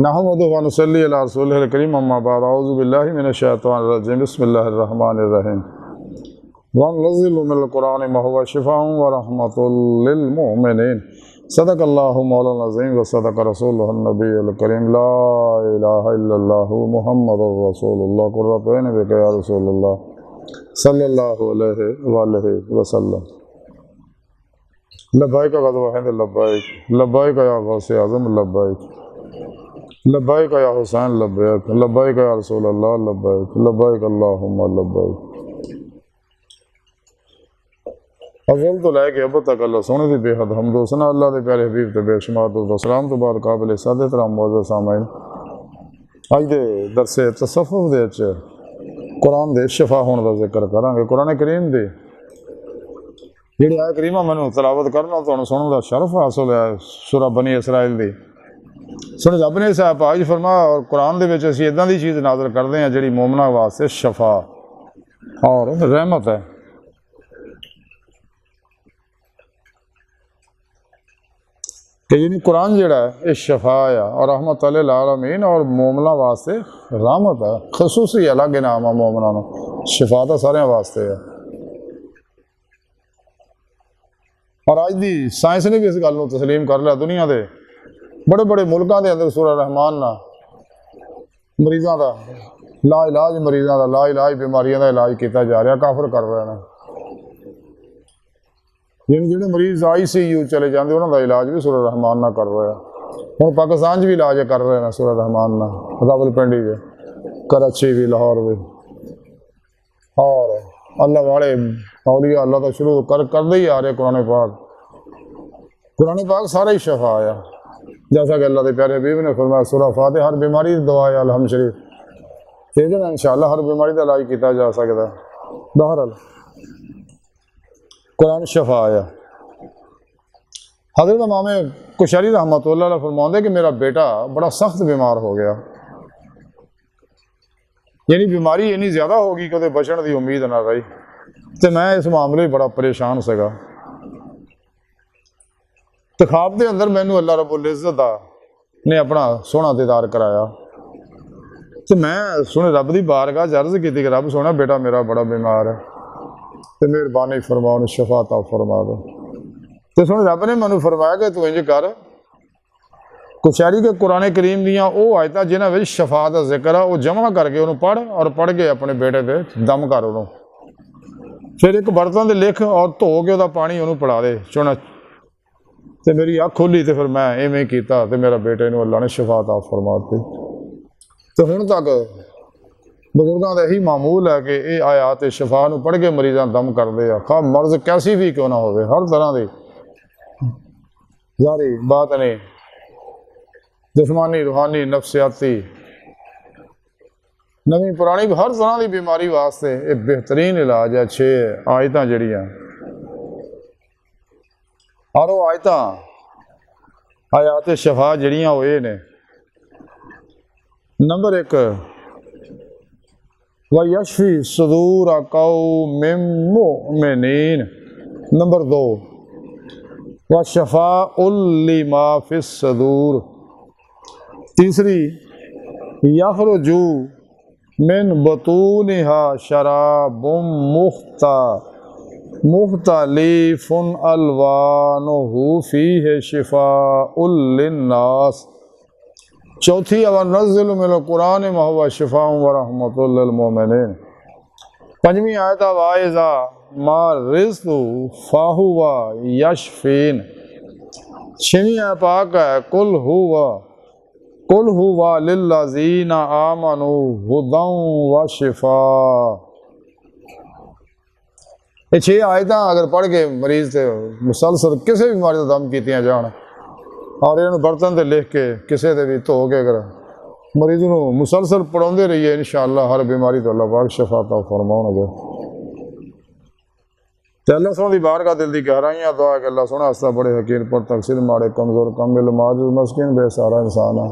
نحمدہ و نصلی علی رسولہ الکریم اما بعد اعوذ باللہ من الشیطان الرجیم بسم اللہ الرحمن الرحیم وننزل من القرآن ما هو شفاء ورحمۃ للمؤمنین صدق اللہ مولانا العظیم و صدق رسولہ النبی الکریم لا الہ الا اللہ محمد رسول اللہ قرۃ عین بک یا رسول اللہ صلی اللہ علیہ وآلہ وسلم لبیک غزوہ ہند لبیک لبیک یا غوث اعظم لبیک لبیک یا حسین لبیک لبیک یا رسول اللہ لبیک لبیک اللہم لبیک افضل تو لے کے اب تک اللہ سونے دی بے حد حمد و ثنا اللہ دے پیارے حبیب تے بے شمار درود و سلام تو بعد قابل صد احترام معزز سامعین اج دے درس تصوف دے وچ قرآن دے شفا ہون دا ذکر کرانگے۔ قرآن کریم دی جڑی آیت کریمہ مینوں تلاوت کرنا تانوں سنن دا شرف حاصل ہے سورہ بنی اسرائیل دی۔ سن رب نے صاحب پاک فرمایا اور قرآن دے وچ اسی اداں دی چیز نازل کردے ہیں جڑی مومناں واسطے شفا اور رحمت ہے۔ کہ یعنی قرآن جڑا ہے یہ شفا ہے اور رحمت للعالمین اور مومناں واسطے رحمت ہے، خصوصی الگ انعام ہے مومناں نوں، شفا تو سارے واسطے ہے۔ اور آج دی سائنس نے بھی اس گل نوں تسلیم کر لیا، دنیا دے بڑے بڑے ملکاں دے اندر سورہ رحمان نہ مریضاں دا لا علاج مریضاں دا لا علاج بیماریاں دا علاج کیتا جا رہا، کافر کر رہے ہیں۔ یعنی جڑے مریض آئی سی یو چلے جاندے انہاں دا علاج بھی سورہ رحمان نہ کر رہے ہیں۔ ہن پاکستان بھی علاج کر رہے ہیں سورہ رحمان نہ، راولپنڈی بھی، کراچی بھی، لاہور بھی، اور اللہ والے اولیاء اللہ دا شروع کر دے ہی آ رہے قرآن پاک سارا ہی شفا آیا، جیسا کہ اللہ دے پیارے حبیب نے فرمایا سورہ فاتحہ ہر بیماری دی دعا ہے الحمد شریف، تے دے انشاءاللہ ہر بیماری دا علاج کیتا جا سکتا ہے۔ بہرحال قرآن شفا آیا۔ حضرت امام کشری رحمۃ اللہ علیہ فرماتے کہ میرا بیٹا بڑا سخت بیمار ہو گیا، یعنی بیماری اتنی زیادہ ہوگی کہ وہ بچن دی امید نہ رہی، تو میں اس معاملے بڑا پریشان سگا۔ تو خواب دے اندر مینوں اللہ رب العزت نے اپنا سونا دیدار کرایا، تو میں سونے رب دی بارگاہ عرض کی کہ رب سونا بیٹا میرا بڑا بیمار ہے، تو مہربانی فرما انہیں شفا عطا فرما دو۔ تو سونے رب نے مینوں فرمایا کہ تو انج کر، کچہری کے قرآن کریم دیاں او آیتاں جنہاں وچ شفا دا ذکر ہے وہ جمع کر کے انہوں پڑھ، اور پڑھ کے اپنے بیٹے تے دم کر انہوں، پھر ایک برتن دے لکھ اور دھو کے وہ پانی انہوں پڑا دے چونا۔ تو میری اکھ کھلی تو پھر میں ایویں کیتا تو میرا بیٹے نوں اللہ نے شفا عطا فرما دی۔ تو ہن تک بزرگاں دا یہی معمول ہے کہ یہ آیات شفا نوں پڑھ کے مریضاں دم کر دے، خواہ مرض کیسی بھی کیوں نہ ہوئے، ہر طرح دی ظاہری باطنی جسمانی روحانی نفسیاتی نویں پرانی ہر طرح دی بیماری واسطے یہ بہترین علاج ہے۔ 6 آیتاں جڑیاں اور وہ آیات شفا جڑیاں وہ یہ نے، نمبر 1 وَيَشْفِي صُدُورَ قَوْمٍ مُؤْمِنِينَ، نمبر 2 وَشَفَاءٌ لِمَا فِي الصُّدُورِ، تیسری يَخْرُجُ مِن بُطُونِهَا شَرَابٌ مختلف الوانه فیہ شفاء للناس، چوتھی وَنُنَزِّلُ مِنَ الْقُرْآنِ مَا هُوَ شِفَاءٌ وَرَحْمَةٌ لِلْمُؤْمِنِينَ، پنجویں آیت وَإِذَا مَا رِزْقُ فَهُوَ يَشْفِينَ، چھویں آیت پاک ہے قُلْ هُوَ لِلَّذِينَ آمَنُوا هُدًى وَشِفَاءٌ۔ یہ 6 آیتاں اگر پڑھ کے مریض تے مسلسل کسی بھی بیماری کا دم کیتیاں جان اور یہ برتن تے لکھ کے کسی تے بھی دھو کے اگر مریض نوں مسلسل پڑھاؤندے رہیے انشاءاللہ ہر بیماری تو اللہ پاک شفا عطا فرماؤں گے۔ تے اللہ سونے دی بارگاہ دل دی گہرائیاں دعا ہے کہ اللہ سونا ہستا بڑے حقیر پر تقصیر ماڑے کمزور کامل معجز مسکین بے سارا انسان ہے،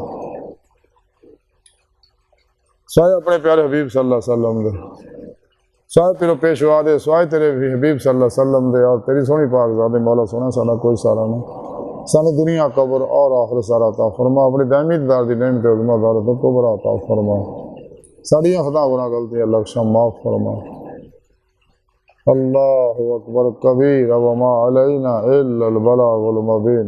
سوائے اپنے پیارے حبیب صلی اللہ علیہ وسلم دے، سوائے پیرو پیشوا دے، سوائے تیرے حبیب صلی اللہ علیہ وسلم دے، اور تیری سونی پاک ذات مولا سونا سارا کوئی سارا نہیں۔ سانو دنیا قبر اور آخر سارا عطا فرما، اپنی دائمی دار دی نعمت عظمہ دولت کبرا عطا فرما، ساڑیاں خطا گناہ غلطیاں اللہ شام معاف فرما۔ اللہ اکبر کبیر وما علینا الا البلاغ المبین۔